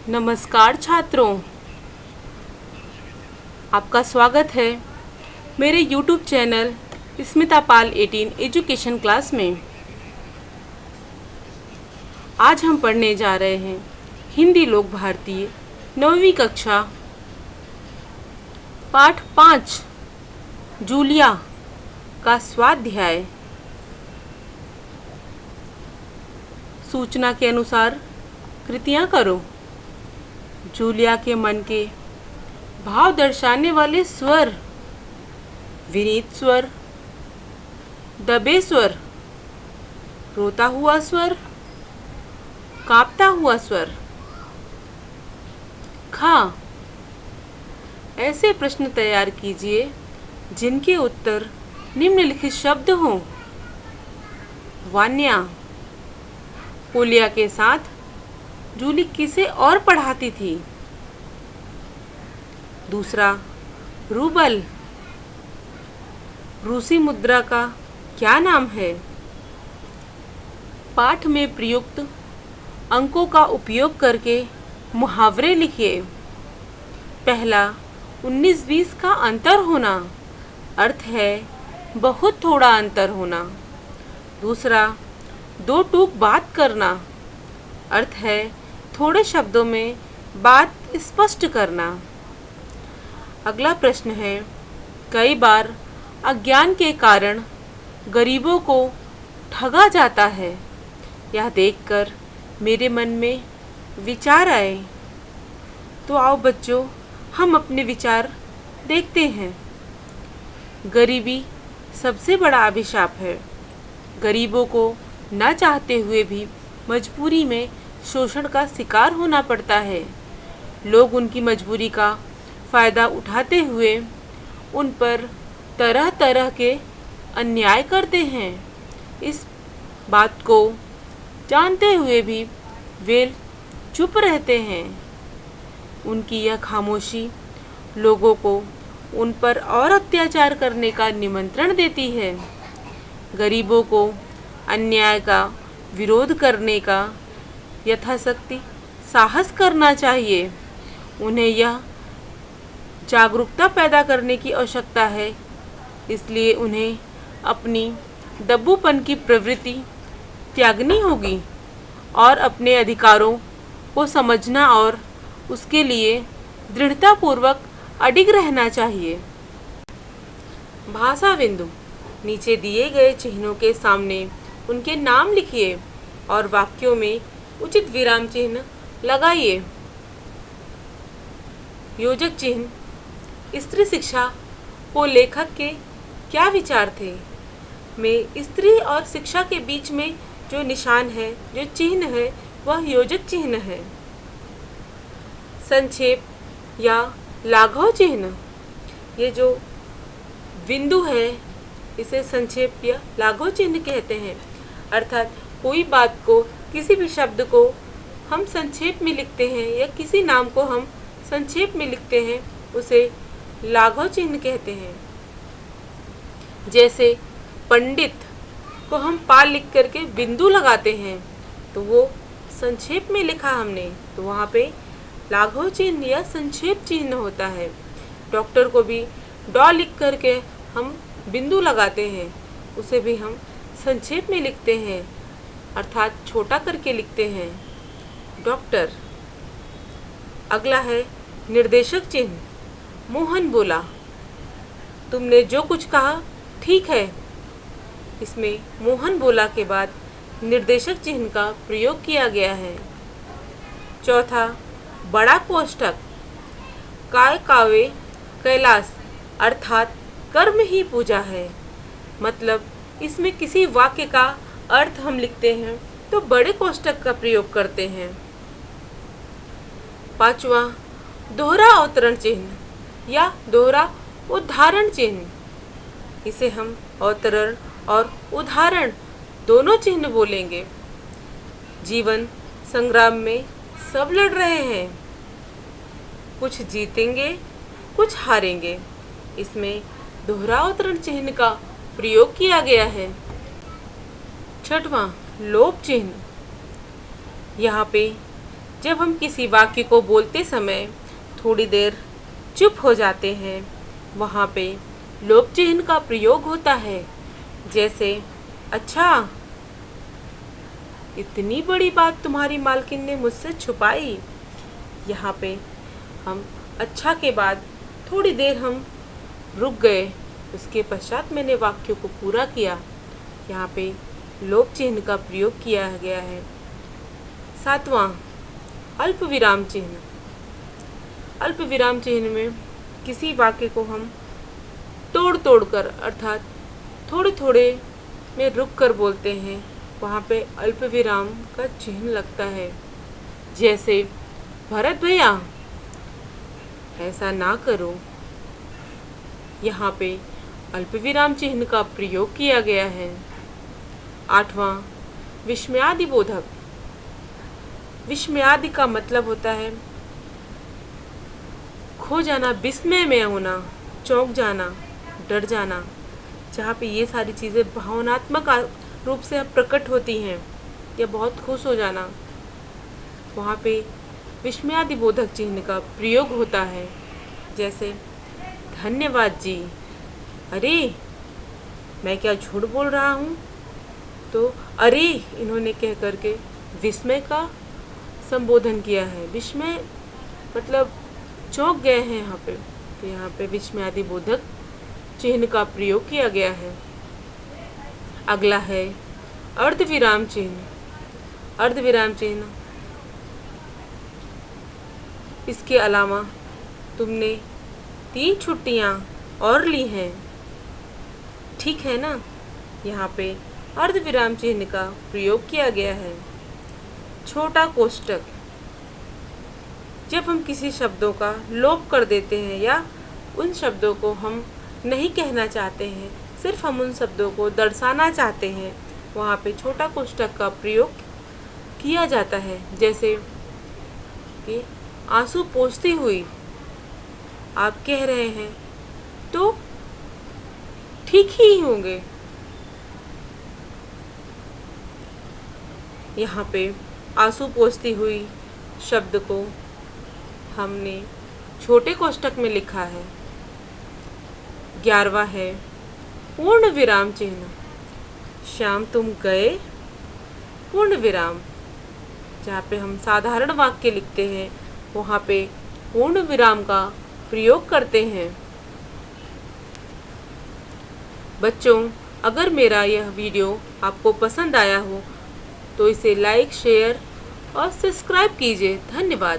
नमस्कार छात्रों, आपका स्वागत है मेरे YouTube चैनल स्मिता पाल 18 एजुकेशन क्लास में। आज हम पढ़ने जा रहे हैं हिंदी लोक भारतीय 9वीं कक्षा पाठ 5 जूलिया का स्वाध्याय। सूचना के अनुसार कृतियाँ करो। जूलिया के मन के भाव दर्शाने वाले स्वर: विनीत स्वर, दबे स्वर, रोता हुआ स्वर, कांपता हुआ स्वर। खा। ऐसे प्रश्न तैयार कीजिए जिनके उत्तर निम्नलिखित शब्द हों। वान्या: पोलिया के साथ जूली किसे और पढ़ाती थी? दूसरा, रूबल रूसी मुद्रा का क्या नाम है? पाठ में प्रयुक्त अंकों का उपयोग करके मुहावरे लिखिए। पहला, 19-20 का अंतर होना, अर्थ है बहुत थोड़ा अंतर होना। दूसरा, दो टूक बात करना, अर्थ है थोड़े शब्दों में बात स्पष्ट करना। अगला प्रश्न है, कई बार अज्ञान के कारण गरीबों को ठगा जाता है। यह देखकर मेरे मन में विचार आए। तो आओ बच्चों, हम अपने विचार देखते हैं। गरीबी सबसे बड़ा अभिशाप है। गरीबों को न चाहते हुए भी मजबूरी में शोषण का शिकार होना पड़ता है। लोग उनकी मजबूरी का फ़ायदा उठाते हुए उन पर तरह तरह के अन्याय करते हैं। इस बात को जानते हुए भी वे चुप रहते हैं। उनकी यह खामोशी लोगों को उन पर और अत्याचार करने का निमंत्रण देती है। गरीबों को अन्याय का विरोध करने का यथाशक्ति साहस करना चाहिए। उन्हें यह जागरूकता पैदा करने की आवश्यकता है। इसलिए उन्हें अपनी दब्बूपन की प्रवृत्ति त्यागनी होगी और अपने अधिकारों को समझना और उसके लिए दृढ़तापूर्वक अडिग रहना चाहिए। भाषा बिंदु: नीचे दिए गए चिन्हों के सामने उनके नाम लिखिए और वाक्यों में उचित विराम चिन्ह लगाइए। योजक चिन्ह: स्त्री शिक्षा को लेखक के क्या विचार थे? में स्त्री और शिक्षा के बीच में जो निशान है, जो चिन्ह है, वह योजक चिन्ह है। संक्षेप या लाघव चिन्ह: ये जो बिंदु है इसे संक्षेप या लाघव चिन्ह कहते हैं। अर्थात कोई बात को, किसी भी शब्द को हम संक्षेप में लिखते हैं या किसी नाम को हम संक्षेप में लिखते हैं, उसे लाघव चिन्ह कहते हैं। जैसे पंडित को हम पा लिख करके बिंदु लगाते हैं तो वो संक्षेप में लिखा हमने, तो वहाँ पे लाघव चिन्ह या संक्षेप चिन्ह होता है। डॉक्टर को भी डॉ लिख करके हम बिंदु लगाते हैं, उसे भी हम संक्षेप में लिखते हैं, अर्थात छोटा करके लिखते हैं, डॉक्टर। अगला है निर्देशक चिन्ह। मोहन बोला, तुमने जो कुछ कहा ठीक है। इसमें मोहन बोला के बाद निर्देशक चिन्ह का प्रयोग किया गया है। चौथा, बड़ा कोष्ठक। काय कावे कैलाश, अर्थात कर्म ही पूजा है। मतलब इसमें किसी वाक्य का अर्थ हम लिखते हैं तो बड़े कोष्ठक का प्रयोग करते हैं। पांचवा, दोहरा अवतरण चिन्ह या दोहरा उदाहरण चिन्ह। इसे हम अवतरण और उदाहरण दोनों चिन्ह बोलेंगे। जीवन संग्राम में सब लड़ रहे हैं, कुछ जीतेंगे कुछ हारेंगे। इसमें दोहरा अवतरण चिन्ह का प्रयोग किया गया है। छठवां, लोप चिन्ह। यहाँ पे जब हम किसी वाक्य को बोलते समय थोड़ी देर चुप हो जाते हैं, वहाँ पे लोप चिन्ह का प्रयोग होता है। जैसे, अच्छा, इतनी बड़ी बात तुम्हारी मालकिन ने मुझसे छुपाई। यहाँ पे हम अच्छा के बाद थोड़ी देर हम रुक गए, उसके पश्चात मैंने वाक्य को पूरा किया। यहाँ पे लोप चिन्ह का प्रयोग किया गया है। 7वां, अल्प विराम चिन्ह। अल्प विराम चिन्ह में किसी वाक्य को हम तोड़ तोड़ कर अर्थात थोड़े थोड़े में रुक कर बोलते हैं, वहाँ पे अल्प विराम का चिन्ह लगता है। जैसे, भरत भैया, ऐसा ना करो। यहाँ पे अल्प विराम चिन्ह का प्रयोग किया गया है। 8वां, विस्मयादि बोधक। विस्मयादि का मतलब होता है खो जाना, विस्मय में होना, चौंक जाना, डर जाना। जहाँ पे ये सारी चीज़ें भावनात्मक रूप से प्रकट होती हैं या बहुत खुश हो जाना, वहाँ पे विस्मयादि बोधक चिन्ह का प्रयोग होता है। जैसे, धन्यवाद जी, अरे मैं क्या झूठ बोल रहा हूँ। तो अरे इन्होंने कह करके विस्मय का संबोधन किया है। विस्मय मतलब चौंक गए हैं यहाँ पे, तो यहाँ पे विस्मयादि बोधक चिन्ह का प्रयोग किया गया है। अगला है अर्धविराम चिन्ह। अर्धविराम चिन्ह, इसके अलावा तुमने 3 छुट्टियाँ और ली हैं, ठीक है ना। यहाँ पे अर्धविराम चिन्ह का प्रयोग किया गया है। छोटा कोष्टक, जब हम किसी शब्दों का लोप कर देते हैं या उन शब्दों को हम नहीं कहना चाहते हैं, सिर्फ हम उन शब्दों को दर्शाना चाहते हैं, वहाँ पे छोटा कोष्टक का प्रयोग किया जाता है। जैसे कि आंसू पोंछती हुई आप कह रहे हैं, तो ठीक ही होंगे। यहाँ पे आंसू पोंछती हुई शब्द को हमने छोटे कोष्टक में लिखा है। 11वां है पूर्ण विराम चिन्ह। श्याम तुम गए, पूर्ण विराम। जहाँ पे हम साधारण वाक्य लिखते हैं, वहाँ पे पूर्ण विराम का प्रयोग करते हैं। बच्चों, अगर मेरा यह वीडियो आपको पसंद आया हो तो इसे लाइक, शेयर और सब्सक्राइब कीजिए। धन्यवाद।